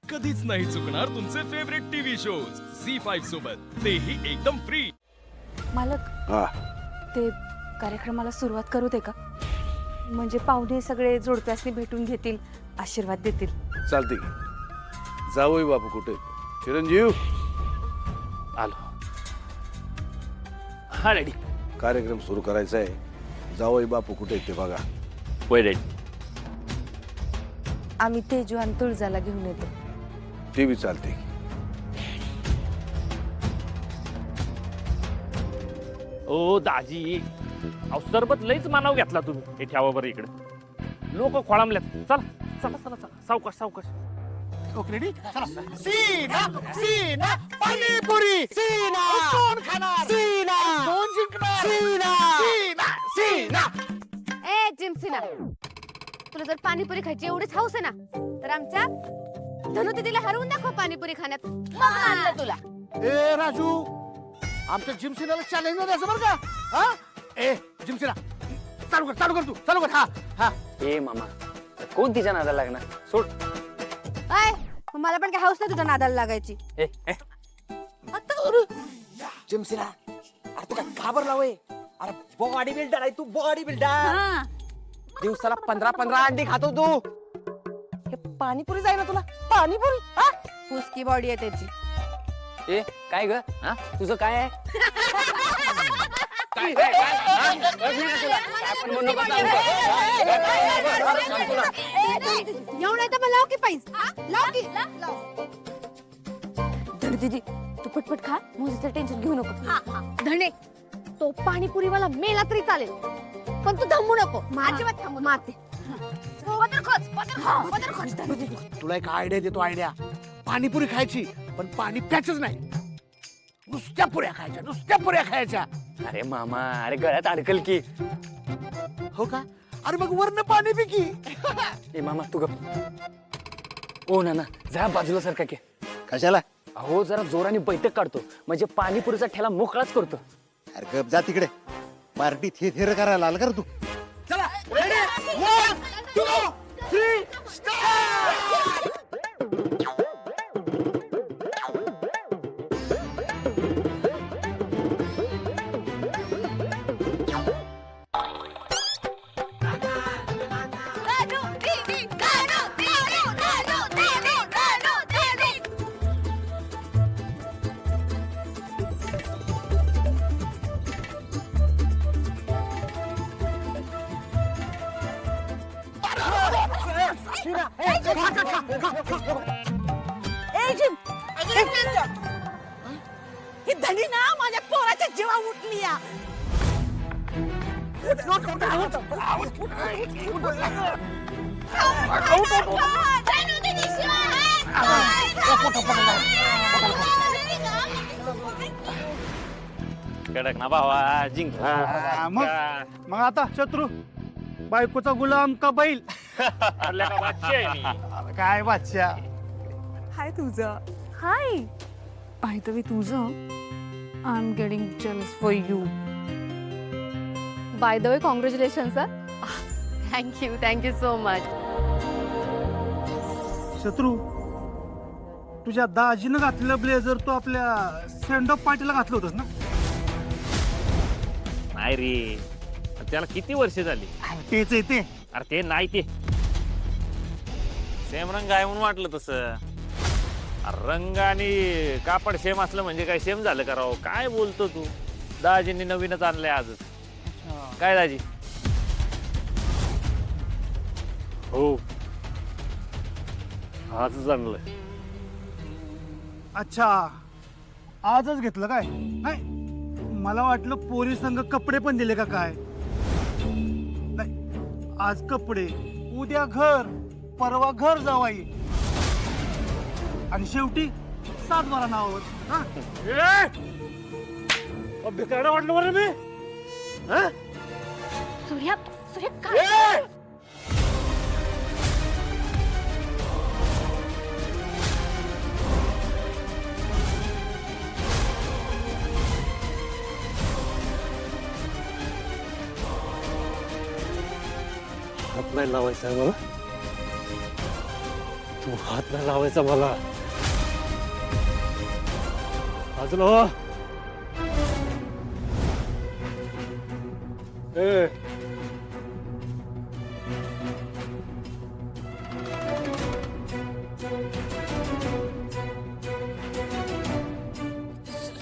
कधीच नाही चुकणार तुमचे फेवरेट टीव्ही शोज झी5 सोबत, तेही एकदम फ्री. मालक, हा ते कार्यक्रमाला सुरुवात करू दे का? म्हणजे पाहुणे सगळे जोडप्यासनी भेटून घेतील, आशीर्वाद देतील. चालते की. जावई बापू कुठे आहेत? चिरंजीव, आलो. हा रेडी. कार्यक्रम सुरू करायचा आहे. जावई बापू कुठे आहेत ते बघा. वय रेडी. आम्ही तेजू आणि तुळजाला घेऊन येतो. ते बी चालते. ओ दाजी, अहो सरबत लईच मानाव घेतला तुम्ही. हे ठेवा बरं इकडे. लोक खोळंबल्यात. चला चला चला चला, सावकाश सावकाश. ओके रेडी चला. सीना सीना पाणीपुरी सीना. कोण खाणार? सीना. कोण जिंकणार? सीना सीना सीना. ए जिमसिना, तुला जर पाणीपुरी खायची एवढीच हौस आहे ना, तर आमच्या धनु दीदीला हरवून दाखव पाणीपुरी खाण्यात. मग आणलं तुला. ए राजू, आमच्या जिमसिनाला चॅलेंज द्यायचं बरं का? हा ए जिमसिना, चालू कर तू चालू कर. हा हा. ए मामा, कोण तिच्या नादाला लागणार? सोड. अय, मग मला पण काय हौस नाही तुझ्या नादाला लागायची. जिमसिना, अरे तू काय घाबरला वय? अरे बॉडी बिल्डर आहे तू, बॉडी बिल्डर. दिवसाला 15 अंडी खातो तू. हे पाणीपुरी जाय ना तुला, पाणीपुरी. हा? फुसकी बॉडी आहे त्याची. ए काय ग, हा तुझं काय आहे? काय पण म्हणू नको सांगू का? एवढं आहे तर मग लाव की पाहिज. लाव की. धनु दीदी, तू पटपट खा, मोजेचं टेन्शन घेऊ नको. धणे, तो पाणीपुरीवाला मेला तरी चालेल, पण तू थांबू नको. अजिबात थांबू मारते. तुला एक आयडिया देतो. आयडिया, पाणीपुरी खायची पण पाणी प्यायचंच नाही. नुसत्या पुऱ्या खायच्या, नुसत्या पुऱ्या खायच्या. अरे मामा, अरे गळ्यात अडकल की. हो का? अरे मग वरनं पाणी पी की. ए मामा तू गप. ओ नाना, जरा बाजूला सारखा की. कशाला? अहो जरा जोराने बैठक काढतो, म्हणजे पाणीपुरीचा ठेला मोकळाच करतो. अरे गप जा तिकडे. पार्टी थिएटर करायला आला कर तू. चला रेडी, 1 2 3 स्टार्ट. ही धनी ना माझ्या पोराच्या जीवा उठली या. कडक ना भावा, जिंकला. मग आता शत्रू, बायकोचा गुलाम का बैल? अरल्या का बादशाह आहे मी. काय बादशाह. हाय तुझं. हाय. बाय द वे, तुझं I am getting jealous for you. By the way, congratulation sir. Thank you so much. शत्रू, तुझ्या दाजीनं घातलेलं ब्लेझर तू आपल्या सेंड ऑफ पार्टीला घातलं होतंस ना? नाही रे, त्याला किती वर्ष झाली. तेच आहे ते. अरे ते नाही, ते सेम रंग आहे म्हणून वाटलं तसं. अरे रंग आणि कापड सेम असलं म्हणजे काय सेम झालं का राव? काय बोलतो तू? दाजींनी नवीनच आणलंय आजच. काय दाजी? हो, आजच आणलंय. अच्छा, आजच घेतलं काय? नाही, मला वाटलं पोरी संघ कपडे पण दिले का काय. नाही, आज कपडे, उद्या घर, परवा घर जावाई, आणि शेवटी 7-12 नावावर. बेकार वाटलं बरं मी. सूर्या, काय? हात नाही लावायचा आहे मला. तू हात नाही लावायचा मला. बाजूला हो. ए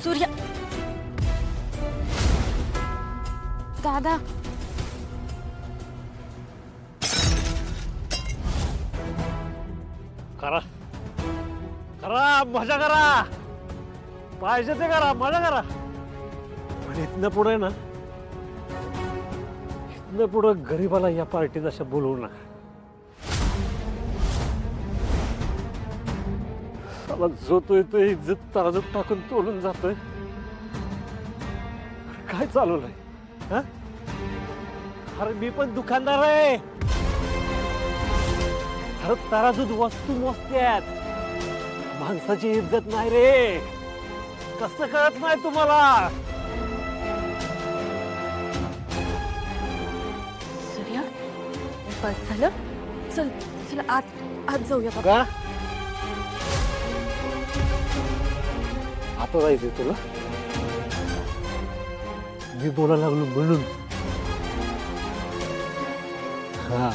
सूर्या दादा करा करा मजा करा, पाहिजे ते करा, मजा करा. पण इथनं पुढे ना, इथनं पुढं गरीबाला या पार्टीत अशा बोलवू नका. मला जो तो येतो इज्जत ताराजत टाकून तोडून जातोय. काय चालवलंय? हा? अरे मी पण दुकानदार आहे. अरे ताराजूत वस्तू मोजत्यात, माणसाची इज्जत नाही रे. कसं कळत नाही तुम्हाला? सूर्या बस झालं. चल चल आत आत जाऊया बाबा. का आता जायचंय तुला? मी बोलायला लागलो म्हणून. हा,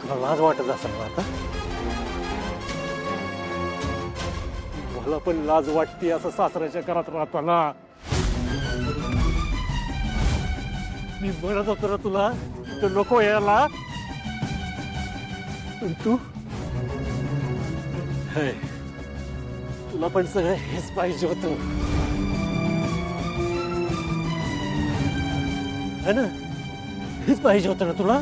तुला लाज वाटत असेल ना आता? मला पण लाज वाटते असं सासऱ्याच्या घरात राहताना. मी म्हणत होतो ना तुला तर नको यायला, पण तू हे, तुला पण सगळं हेच पाहिजे होतं है ना? हेच पाहिजे होतं ना तुला?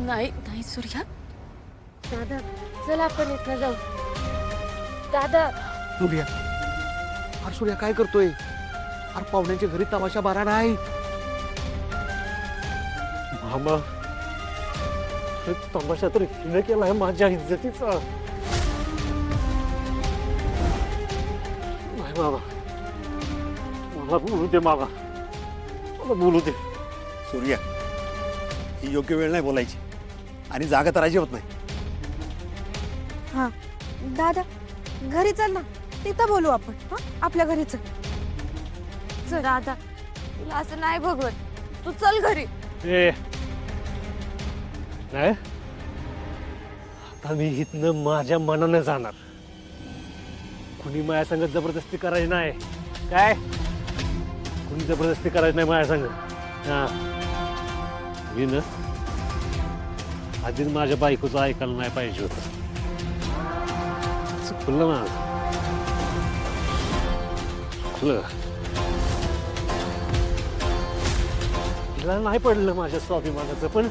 नाही नाही सूर्या. दादा चल आपण इथनं जाऊ. दादा सूर्या, अरे सूर्या काय करतोय? अरे पाहुण्यांच्या घरी तमाशा बारा नाही. मामा, हे तमाशा तर हिने केलाय माझ्या इज्जतीचा. नाही मामा, मला बोलू दे मामा, मला बोलू दे. सूर्या, ही योग्य वेळ नाही बोलायची आणि जागा तर अजिबात नाही. हा दादा घरी चल ना, तिथं बोलू आपण. हा आपल्या घरी चल. चल दादा तुला असं नाही बघत, तू चल घरी. ए नाही, आता मी इथनं माझ्या मनानं जाणार. कुणी माझ्या संग जबरदस्ती करायची नाही. काय कुणी जबरदस्ती करायची नाही माझ्या संग. हा, मी ना आधीच माझ्या बायकोचं ऐकायला नाही पाहिजे होतं. चुकलं माझं, चुकलं. तिला नाही पडलं माझ्या स्वाभिमानाचं, पण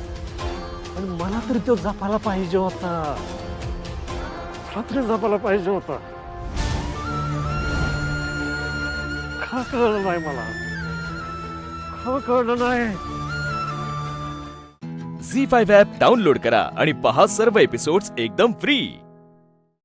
मला तरी तो जपायला पाहिजे होता. मला तरी जपायला पाहिजे होता. का कळलं नाही मला? का कळलं नाही? झी5 ॲप डाउनलोड करा आणि पहा सर्व एपिसोड्स एकदम फ्री.